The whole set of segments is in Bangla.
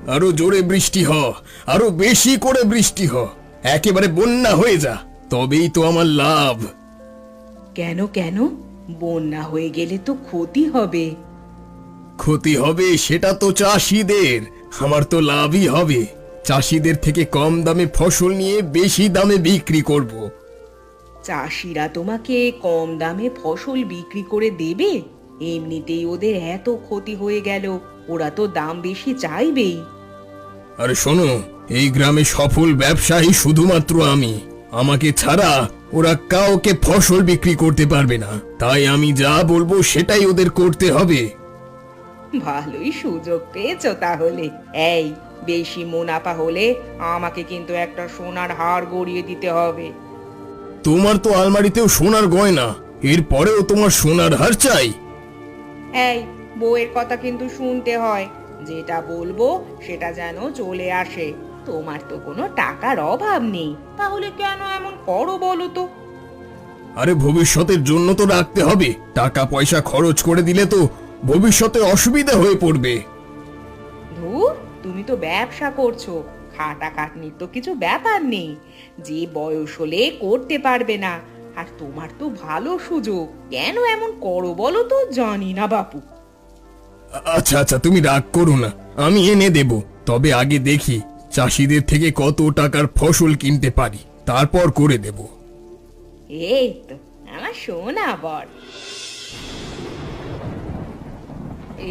আরো জোরে বৃষ্টি হ, আরো বেশি করে বৃষ্টি হ, একেবারে বন্যা হয়ে যা, তবেই তো আমার লাভ। কেন কেন? বন্যা হয়ে গেলে তো ক্ষতি হবে। ক্ষতি হবে সেটা তো চাষিদের, আমার তো লাভই হবে। চাষিদের থেকে কম দামে ফসল নিয়ে বেশি দামে বিক্রি করব। চাষিরা তোমাকে কম দামে ফসল বিক্রি করে দেবে? এমনিতেই ওদের এত ক্ষতি হয়ে গেল, ওরা তো দাম বেশি চাইবেই। আরে শোনো, এই গ্রামে সফল ব্যবসায়ী শুধুমাত্র আমি, আমাকে ছাড়া ওরা কাউকে ফসল বিক্রি করতে পারবে না। তাই আমি যা বলবো সেটাই ওদের করতে হবে। ভালোই সুযোগ পেয়েছো তাহলে। এই, বেশি মুনাফা হলে আমাকে কিন্তু একটা সোনার হার গড়িয়ে দিতে হবে। তোমার তো আলমারিতেও সোনার গয়না, এরপরেও তোমার সোনার হার চাই? এই, বউয়ের কথা কিন্তু শুনতে হয়, যেটা বলবো সেটা যেন চলে আসে। তোমার তো কোনো টাকার অভাব নেই, তাহলে কেন এমন করো বলো তো? আরে ভবিষ্যতের জন্য তো রাখতে হবে, টাকা পয়সা খরচ করে দিলে তো ভবিষ্যতে অসুবিধা হয়ে পড়বে। ধুর, তুমি তো ব্যবসা করছো, খাটাখাটনির তো কিছু ব্যাপার নেই। যে বয়স হলে করতে পারবে না, আর তোমার তো ভালো সুযোগ, কেন এমন করো বলো তো? জানি না বাপু। আচ্ছা আচ্ছা, তুমি রাগ করো না, আমি এনে দেব। তবে আগে দেখি চাষিদের থেকে কত টাকার ফসল কিনতে পারি, তারপর করে দেব। এই তো আমার সোনা বর।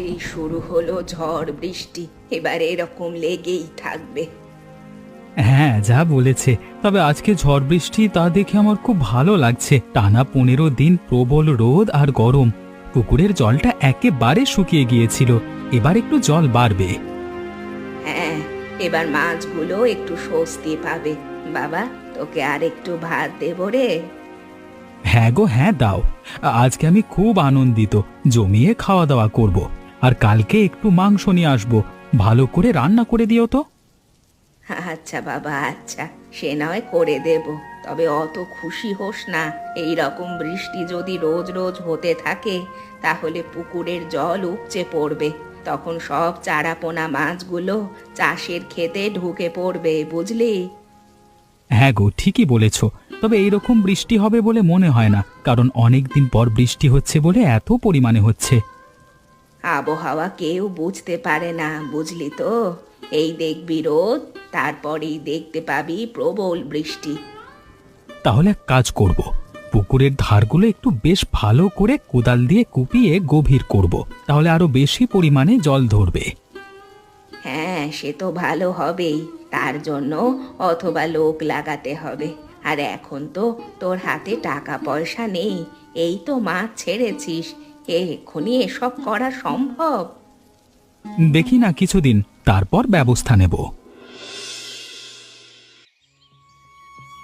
এই শুরু হলো ঝড় বৃষ্টি, এবার এরকম লেগেই থাকবে। হ্যাঁ, যা বলেছে। তবে আজকে ঝড় বৃষ্টি তা দেখে আমার খুব ভালো লাগছে। টানা 15 দিন প্রবল রোদ আর গরম, পুকুরের জলটা একেবারে শুকিয়ে গিয়েছিল। এবার একটু জল বাড়বে। হ্যাঁ, এবার মাছগুলো একটু স্বস্তি পাবে। বাবা, তোকে আর একটু ভাত দেবো রে? হ্যাঁ গো, হ্যাঁ দাও। আজকে আমি খুব আনন্দিত, জমিয়ে খাওয়া দাওয়া করব। আর কালকে একটু মাংস নিয়ে আসবো, ভালো করে রান্না করে দিও তো। আচ্ছা বাবা, আচ্ছা, সে নয় করে দেব। তবে অত খুশি হোস না, এই রকম বৃষ্টি যদি রোজ রোজ হতে থাকে তাহলে পুকুরের জল উপচে পড়বে, তখন সব চারাপোনা মাছগুলো চাষের ক্ষেতে ঢুকে পড়বে, বুঝলি? হ্যাঁ গো, ঠিকই বলেছ। তবে এইরকম বৃষ্টি হবে বলে মনে হয় না, কারণ অনেক দিন পর বৃষ্টি হচ্ছে বলে এত পরিমাণে হচ্ছে। আবহাওয়া কেউ বুঝতে পারে না, বুঝলি তো? এই দেখবি রোদ, তারপরেই দেখতে পাবি প্রবল বৃষ্টি। তাহলে এক কাজ করব, পুকুরের ধারগুলো একটু বেশ ভালো করে কোদাল দিয়ে কুপিয়ে গভীর করব, তাহলে আরো বেশি পরিমাণে জল ধরবে। হ্যাঁ, সে তো ভালো হবেই, তার জন্য অথবা লোক লাগাতে হবে। আর এখন তো তোর হাতে টাকা পয়সা নেই, এই তো মাছ ছেড়েছিস, এক্ষুনি এসব করা সম্ভব? দেখি না কিছুদিন, তারপর ব্যবস্থা নেব।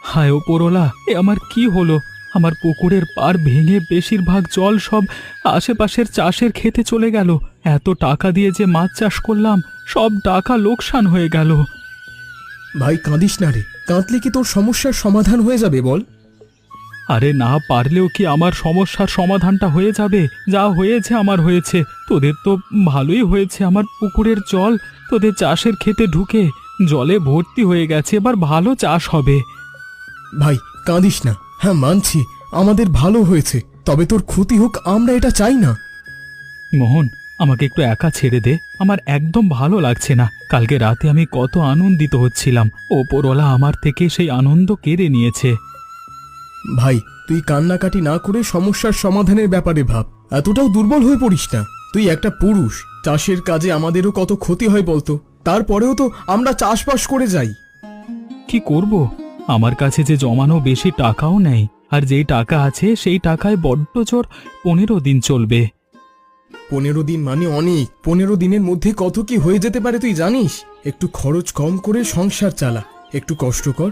হায় ওপরওয়ালা, এ আমার কি হলো? আমার পুকুরের পাড় ভেঙে বেশিরভাগ জল সব আশেপাশের চাষের খেতে চলে গেল। এত টাকা দিয়ে যে মাছ চাষ করলাম, সব টাকা লোকসান হয়ে গেল। ভাই কাঁদিস না রে, কাঁদলে কি তোর সমস্যার সমাধান হয়ে যাবে বল? আরে না পারলেও কি আমার সমস্যার সমাধানটা হয়ে যাবে? যা হয়েছে আমার হয়েছে, তোদের তো ভালোই হয়েছে। আমার পুকুরের জল তোদের চাষের খেতে ঢুকে জলে ভর্তি হয়ে গেছে, এবার ভালো চাষ হবে। ভাই কাঁদিস না, হ্যাঁ মানছি আমাদের ভালো হয়েছে, তবে তোর ক্ষতি হোক আমরা এটা চাই না। মোহন, আমাকে একটু একা ছেড়ে দে, আমার একদম ভালো লাগছে না। কালকে রাতে আমি কত আনন্দিত হচ্ছিলাম, ওপরওয়ালা আমার থেকে সেই আনন্দ কেড়ে নিয়েছে। ভাই তুই কান্নাকাটি না করে সমস্যার সমাধানের ব্যাপারে ভাব, এতটাও দুর্বল হয়ে পড়িস না। তুই একটা পুরুষ, চাষের কাজে আমাদেরও কত ক্ষতি হয় বলতো, তারপরেও তো আমরা চাষবাস করে যাই। কি করব? আমার কাছে যে জমানো বেশি টাকাও নেই, আর যেই টাকা আছে সেই টাকায় বড্ড জোর 15 দিন চলবে। 15 দিন মানে অনেক, 15 দিনের মধ্যে কত কি হয়ে যেতে পারে তুই জানিস? একটু খরচ কম করে সংসার চালা, একটু কষ্ট কর।